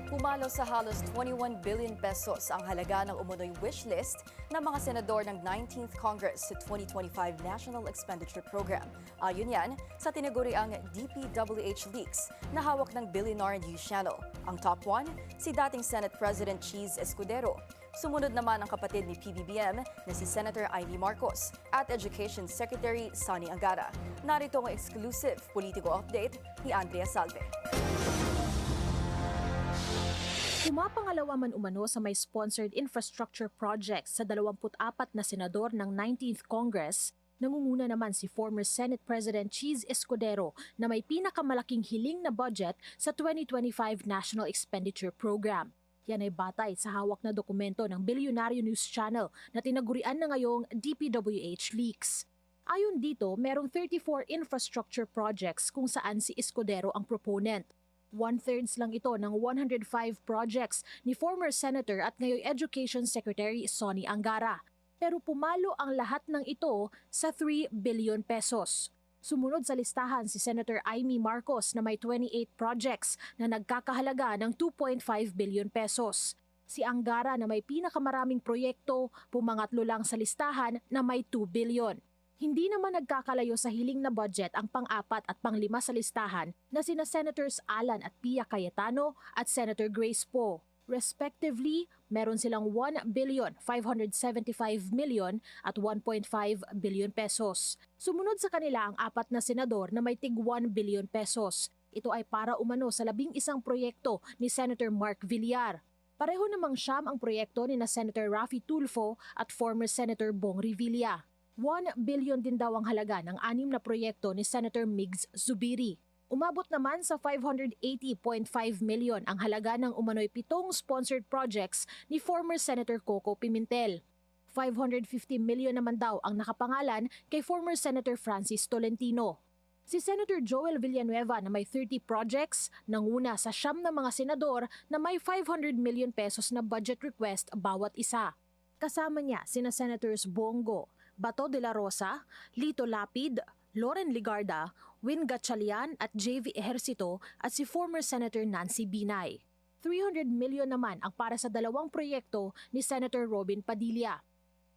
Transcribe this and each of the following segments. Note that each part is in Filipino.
Pumalo sa halos 21 billion pesos ang halaga ng umunoy wishlist ng mga senador ng 19th Congress sa 2025 National Expenditure Program. Ayon yan sa tinaguriang DPWH leaks na hawak ng Billionaire News Channel. Ang top one, si dating Senate President Cheese Escudero. Sumunod naman ang kapatid ni PBBM na si Senator Amy Marcos at Education Secretary Sonny Angara. Narito ang exclusive politiko update ni Andrea Salve. Pumapangalawa man umano sa may sponsored infrastructure projects sa 24 na senador ng 19th Congress, nangunguna naman si former Senate President Cheese Escudero na may pinakamalaking hiling na budget sa 2025 National Expenditure Program. Yan ay batay sa hawak na dokumento ng Billionaire News Channel na tinagurian na ngayong DPWH leaks. Ayon dito, merong 34 infrastructure projects kung saan si Escudero ang proponent. One-thirds lang ito ng 105 projects ni former Senator at ngayon Education Secretary Sonny Angara. Pero pumalo ang lahat ng ito sa 3 billion pesos. Sumunod sa listahan si Senator Amy Marcos na may 28 projects na nagkakahalaga ng 2.5 billion pesos. Si Angara na may pinakamaraming proyekto, pumangatlo lang sa listahan na may 2 billion. Hindi naman nagkakalayo sa hiling na budget ang pang-apat at pang-lima sa listahan na sina Senators Alan at Pia Cayetano at Senator Grace Poe. Respectively, meron silang 1 billion 575 million at 1.5 billion pesos. Sumunod sa kanila ang apat na senador na may tig 1 billion pesos. Ito ay para umano sa 11 proyekto ni Senator Mark Villar. Pareho namang siyam ang proyekto ni na Senator Raffy Tulfo at former Senator Bong Revilla. 1 billion din daw ang halaga ng 6 na proyekto ni Senator Migs Zubiri. Umabot naman sa 580.5 million ang halaga ng umano'y 7 sponsored projects ni former Senator Coco Pimentel. 550 million naman daw ang nakapangalan kay former Senator Francis Tolentino. Si Senator Joel Villanueva na may 30 projects nanguna sa siyam na mga senador na may 500 million pesos na budget request bawat isa. Kasama niya sina Senators Bongo, Bato de la Rosa, Lito Lapid, Loren Ligarda, Win Gatchalian at JV Ejercito at si former Senator Nancy Binay. 300 million naman ang para sa dalawang proyekto ni Senator Robin Padilla.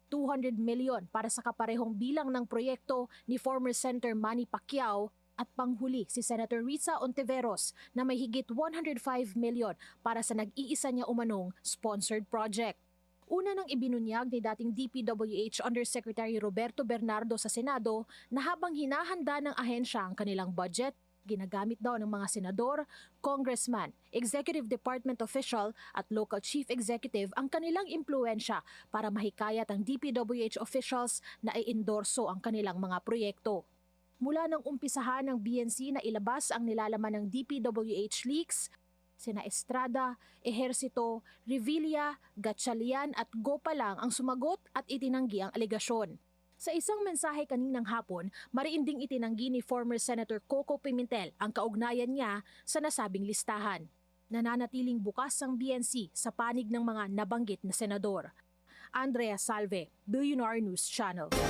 200 million para sa kaparehong bilang ng proyekto ni former Senator Manny Pacquiao at panghuli si Senator Risa Ontiveros na may higit 105 million para sa nag-iisa niya umanong sponsored project. Una nang ibinunyag ni dating DPWH Undersecretary Roberto Bernardo sa Senado na habang hinahanda ng ahensya ang kanilang budget, ginagamit daw ng mga senador, congressman, executive department official at local chief executive ang kanilang impluensya para mahikayat ang DPWH officials na i-endorso ang kanilang mga proyekto. Mula nang umpisahan ng BNC na ilabas ang nilalaman ng DPWH leaks, sina Estrada, Ejercito, Revilla, Gatchalian at Go pa lang ang sumagot at itinanggi ang alegasyon. Sa isang mensahe kaninang hapon, mariinding itinanggi ni former Senator Coco Pimentel ang kaugnayan niya sa nasabing listahan. Nananatiling bukas ang BNC sa panig ng mga nabanggit na senador. Andrea Salve, Billionaire News Channel.